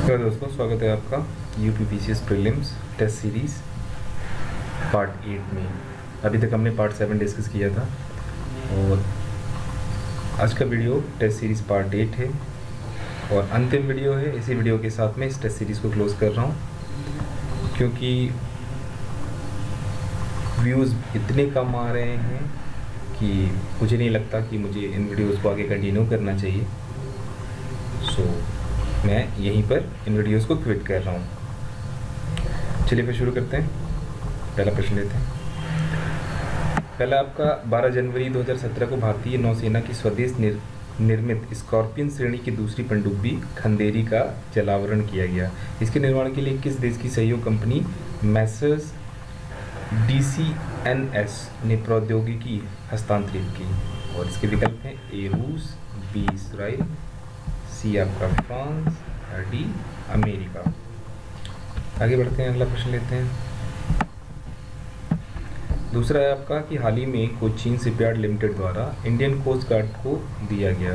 नमस्कार दोस्तों, स्वागत है आपका UPPCS prelims test series part 8 में। अभी तक हमने पार्ट 7 डिस्कस किया था और आज का वीडियो टेस्ट सीरीज़ पार्ट 8 है और अंतिम वीडियो है। इसी वीडियो के साथ में इस टेस्ट सीरीज़ को क्लोज़ कर रहा हूँ क्योंकि व्यूज़ इतने कम आ रहे हैं कि मुझे नहीं लगता कि मुझे इन वीडियोज़ को आगे कंटिन्यू करना चाहिए। मैं यहीं पर इन वीडियोस को क्विट कर रहा हूँ। चलिए फिर शुरू करते हैं। पहला प्रश्न लेते हैं। पहला आपका 12 जनवरी 2017 को भारतीय नौसेना की स्वदेश निर्मित स्कॉर्पियन श्रेणी की दूसरी पनडुब्बी खंदेरी का जलावरण किया गया। इसके निर्माण के लिए किस देश की सहयोग कंपनी मैसर्स DCNS ने प्रौद्योगिकी हस्तांतरित की? और इसके विकल्प हैं ए रूस, बी इसराइल, सी आपका फ्रांस या डी अमेरिका। आगे बढ़ते हैं, अगला प्रश्न लेते हैं। दूसरा है आपका कि हाल ही में कोचीन शिपयार्ड लिमिटेड द्वारा इंडियन कोस्ट गार्ड को दिया गया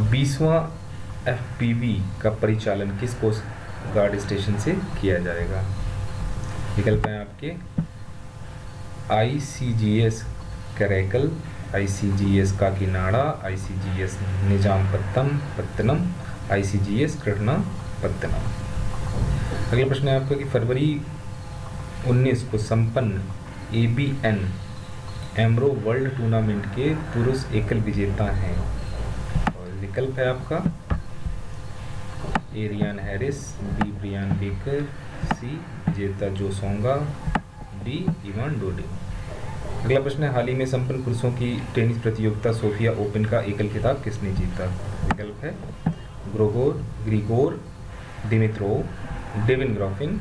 20वां FPV का परिचालन किस कोस्ट गार्ड स्टेशन से किया जाएगा? विकल्प हैं आपके ICGS Karaikal, ICGS Kakinada, ICGS निजामपत्तनम, ICGS Krishnapatnam. अगला प्रश्न है आपका कि फरवरी 19 को संपन्न ABN एमरो वर्ल्ड टूर्नामेंट के पुरुष एकल विजेता हैं। और विकल्प है आपका A Ryan Harris, B Brian Baker, C विजेता जो सोंगा, डी इवान डोडिन। अगला प्रश्न है हाल ही में संपन्न पुरुषों की टेनिस प्रतियोगिता सोफिया ओपन का एकल खिताब किसने जीता? विकल्प है Grigor Dimitrov, David Goffin,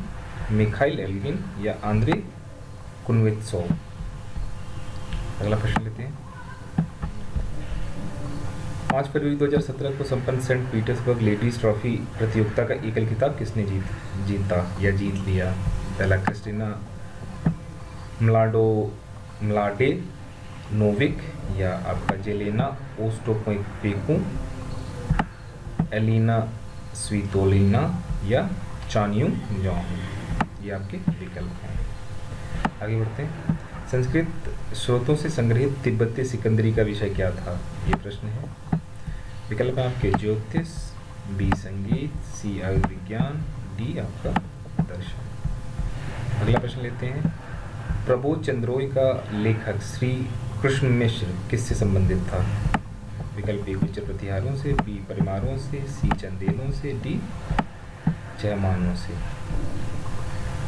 Mikhail Elgin या आंद्रे कुनवित्सोव। अगला प्रश्न लेते हैं। 5 फरवरी 2017 को संपन्न सेंट पीटर्सबर्ग लेडीज ट्रॉफी प्रतियोगिता का एकल खिताब किसने जीता या जीत लिया? पहला क्रिस्टिना म्लाडे नोविक या आपका जेलेना ओस्टापेंको, एलिना स्वितोलिना या चानियू जोंग। ये आपके विकल्प हैं। आगे बढ़ते हैं। संस्कृत स्रोतों से संग्रहित तिब्बती सिकंदरी का विषय क्या था? ये प्रश्न है। विकल्प है आपके ज्योतिष, बी संगीत, सी आयुर्विज्ञान, डी आपका दर्शन। अगला प्रश्न लेते हैं। प्रबोध चंद्रोय का लेखक श्री कृष्ण मिश्र किससे संबंधित था? विकल्प ए गुज्जर प्रतिहारों से, बी परिमारों से, सी चंदेलों से, डी जयमानों से।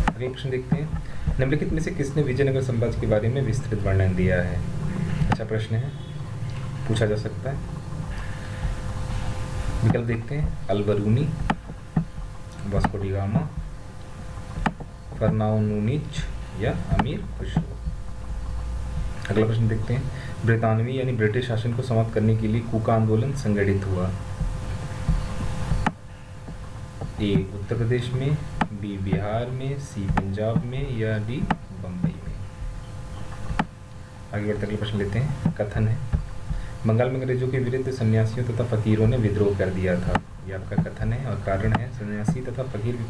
अगला प्रश्न देखते हैं। निम्नलिखित में से किसने विजयनगर साम्राज्य के बारे में विस्तृत वर्णन दिया है? अच्छा प्रश्न है, पूछा जा सकता है। विकल्प देखते हैं। अल्बरूनी, वास्को डी गामा, फर्नाओ नूनिच या अमीर खुसरो। अगला प्रश्न देखते हैं। ब्रितानवी यानी ब्रिटिश शासन को समाप्त करने के लिए कूका आंदोलन संगठित हुआ? ए उत्तर प्रदेश में, बी बिहार में, सी पंजाब में या डी बम्बई में। आगे बढ़ते अगला प्रश्न लेते हैं। कथन है बंगाल में अंग्रेजों के विरुद्ध सन्यासियों तथा फकीरों ने विद्रोह कर दिया था। यह आपका कथन है और कारण है सन्यासी तथा फकीर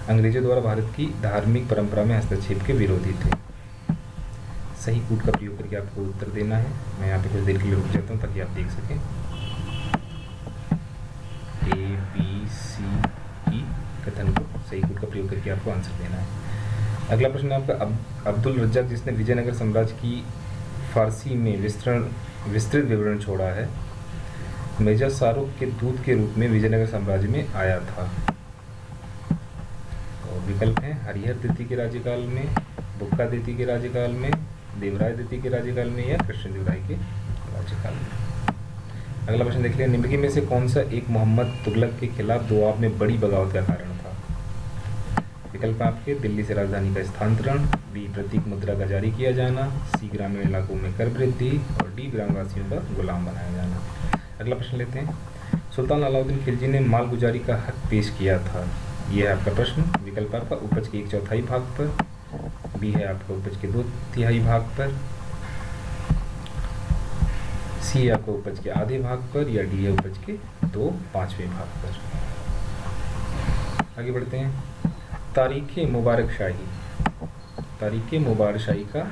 अंग्रेजों द्वारा भारत की धार्मिक परंपरा में हस्तक्षेप के विरोधी थे। सही कूट का प्रयोग करके आपको उत्तर देना है। मैं यहाँ पे कुछ देर के लिए रुक जाता हूँ ताकि आप देख सकें। A, B, C, E कथन को सही कूट का प्रयोग करके आपको आंसर देना है। अगला प्रश्न है आपका अब्दुल रज्जाक जिसने विजयनगर साम्राज्य की फारसी में विस्तृत विवरण छोड़ा है, मेजर शाहरुख के दूत के रूप में विजयनगर साम्राज्य में आया था। विकल्प हैं हरिहर द्वितीय के राज्यकाल में, बुक्का द्वितीय के राज्यकाल में, देवराय द्वितीय के राज्यकाल में या कृष्णदेवराय के राज्यकाल में। अगला प्रश्न देख लिया। निम्नलिखित में से कौन सा एक मोहम्मद तुगलक के खिलाफ दोआब में बड़ी बगावत का कारण था? विकल्प आपके दिल्ली से राजधानी का स्थानांतरण, बी प्रतीक मुद्रा का जारी किया जाना, सी ग्रामीण इलाकों में कर वृद्धि और डी ग्रामवासियों का गुलाम बनाया जाना। अगला प्रश्न लेते हैं। सुल्तान अलाउद्दीन खिलजी ने मालगुजारी का हक पेश किया था। यह है आपका प्रश्न। विकल्प आपका उपज के 1/4 भाग पर, बी है आपका उपज के 2/3 भाग पर, सी आपको उपज के आधे भाग पर या डी है उपज के 2/5 भाग पर। आगे बढ़ते हैं। तारीख़ मुबारक शाही का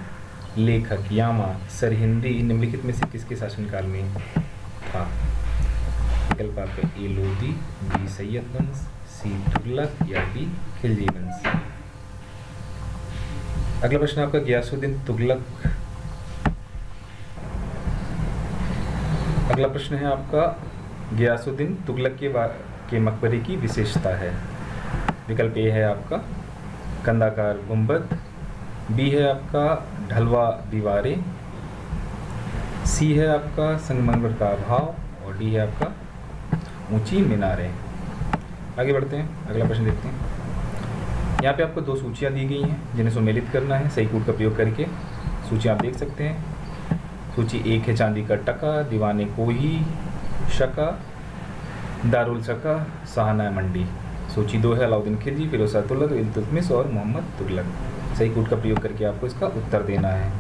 लेखक यामा सरहिंदी निम्नलिखित में से किसके शासनकाल में था? विकल्प आपका ए लोदी, बी सैयद वंश, सी तुगलक या डी खिलजी वंश। अगला प्रश्न आपका गियासुद्दीन तुगलक। अगला प्रश्न है आपका गियासुद्दीन तुगलक के मकबरे की विशेषता है। विकल्प ए है आपका कंदाकार गुंबद, बी है आपका ढलवा दीवारें, सी है आपका संगमरमर का अभाव और डी है आपका ऊंची मीनारें। आगे बढ़ते हैं, अगला प्रश्न देखते हैं। यहाँ पे आपको दो सूचियाँ दी गई हैं जिन्हें सम्मिलित करना है सही कूट का प्रयोग करके। सूची आप देख सकते हैं। सूची 1 है चांदी का टका, दीवाने कोही शका, दारुल शका, शाहना मंडी। सूची 2 है अलाउद्दीन खिलजी, फिरोज शाह तुगलक, इल्तुतमिश और मोहम्मद तुगलक। सही कूट का प्रयोग करके आपको इसका उत्तर देना है।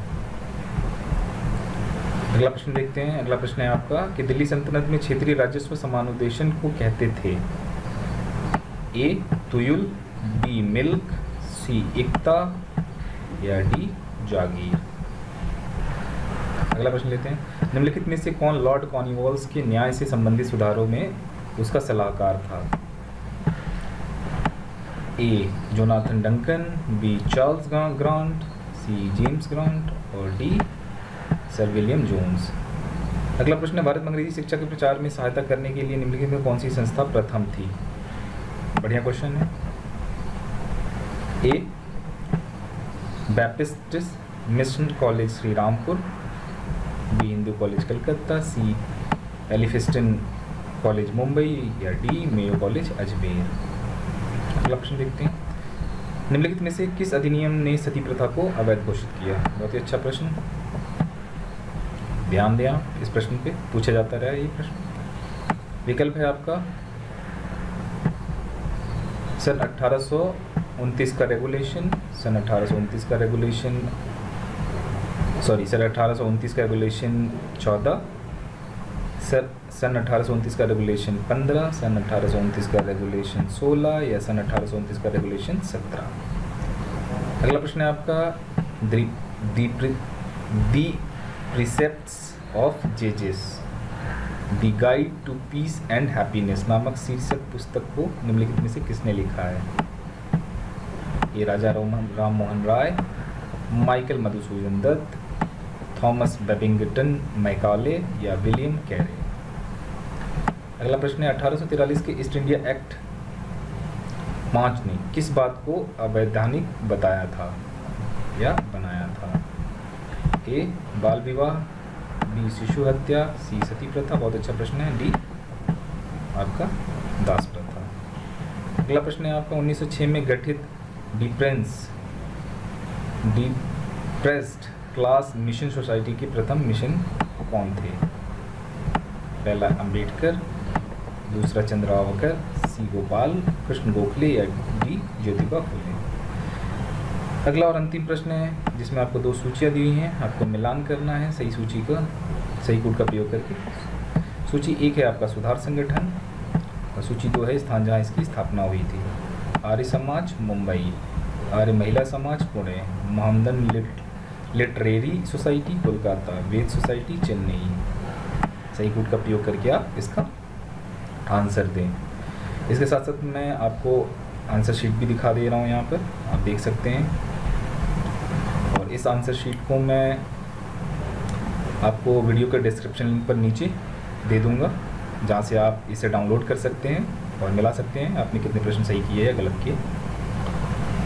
अगला प्रश्न देखते हैं। अगला प्रश्न है आपका कि दिल्ली सल्तनत में क्षेत्रीय राजस्व समानुदेशन को कहते थे? ए तुयुल, बी मिल्क, सी इक्ता या डी जागीर। अगला प्रश्न लेते हैं। निम्नलिखित में से कौन लॉर्ड कॉर्नवालिस के न्याय से संबंधित सुधारों में उसका सलाहकार था? A Jonathan Duncan, B Charles Grant, C James Grant और डी सर विलियम जोन्स। अगला प्रश्न है। भारत में अंग्रेजी शिक्षा के प्रचार में सहायता करने के लिए निम्नलिखित में कौन सी संस्था प्रथम थी? बढ़िया क्वेश्चन है। A Baptist Mission College Shrirampur, B Hindu College Calcutta, C Elphinstone College Mumbai या डी मेयो कॉलेज अजमेर। अगला प्रश्न देखते हैं। निम्नलिखित में से किस अधिनियम ने सती प्रथा को अवैध घोषित किया? बहुत ही अच्छा प्रश्न, ध्यान दें आप, इस प्रश्न पे पूछा जाता रहा ये प्रश्न। विकल्प है आपका सन 1829 का रेगुलेशन, सन 1829 का रेगुलेशन 14, सन 1829 का रेगुलेशन 15, सन 1829 का रेगुलेशन 16 या सन 1829 का रेगुलेशन 17। अगला प्रश्न है आपका the precepts of Jesus the guide to peace and happiness नामक शीर्षक पुस्तक को निम्नलिखित में से किसने लिखा है? ये Raja Ram Mohan Roy, Michael Madhusudan Dutt, Thomas Babington Macaulay या विलियम कैरे। अगला प्रश्न है। 1843 के ईस्ट इंडिया एक्ट 5 ने किस बात को अवैधानिक बताया था या बनाया था? ए बाल विवाह, बी शिशु हत्या, सी सती प्रथा। बहुत अच्छा प्रश्न है। डी आपका दास प्रथा। अगला प्रश्न है आपका 1906 में गठित डिप्रेस्ड क्लास मिशन सोसाइटी के प्रथम मिशन कौन थे? पहला अंबेडकर, दूसरा चंद्रावकर, सी गोपाल कृष्ण गोखले या डी ज्योतिबा फुले। अगला और अंतिम प्रश्न है जिसमें आपको दो सूचियाँ दी हुई हैं, आपको मिलान करना है सही सूची का सही कूट का प्रयोग करके। सूची 1 है आपका सुधार संगठन और सूची 2 है स्थान जहाँ इसकी स्थापना हुई थी। Arya Samaj Mumbai, Arya Mahila Samaj Pune, Mohammedan Literary Society Kolkata, Veda Society Chennai. सही कूट का प्रयोग करके आप इसका आंसर दें। इसके साथ साथ मैं आपको आंसर शीट भी दिखा दे रहा हूँ, यहाँ पर आप देख सकते हैं। और इस आंसर शीट को मैं आपको वीडियो के डिस्क्रिप्शन लिंक पर नीचे दे दूँगा, जहाँ से आप इसे डाउनलोड कर सकते हैं और मिला सकते हैं आपने कितने प्रश्न सही किए या गलत किए।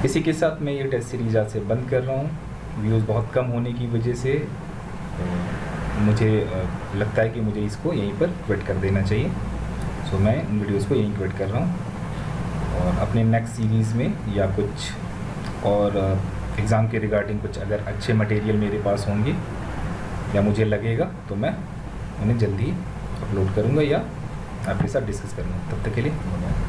इसी के साथ मैं ये टेस्ट सीरीज आज से बंद कर रहा हूँ। व्यूज़ बहुत कम होने की वजह से मुझे लगता है कि मुझे इसको यहीं पर क्विट कर देना चाहिए। सो मैं इन वीडियोज़ को यहीं क्विट कर रहा हूँ और अपने नेक्स्ट सीरीज़ में या कुछ और एग्ज़ाम के रिगार्डिंग कुछ अगर अच्छे मटेरियल मेरे पास होंगे या मुझे लगेगा तो मैं उन्हें जल्दी अपलोड करूँगा या आपके साथ डिस्कस करूँगा। तब तक के लिए धन्यवाद।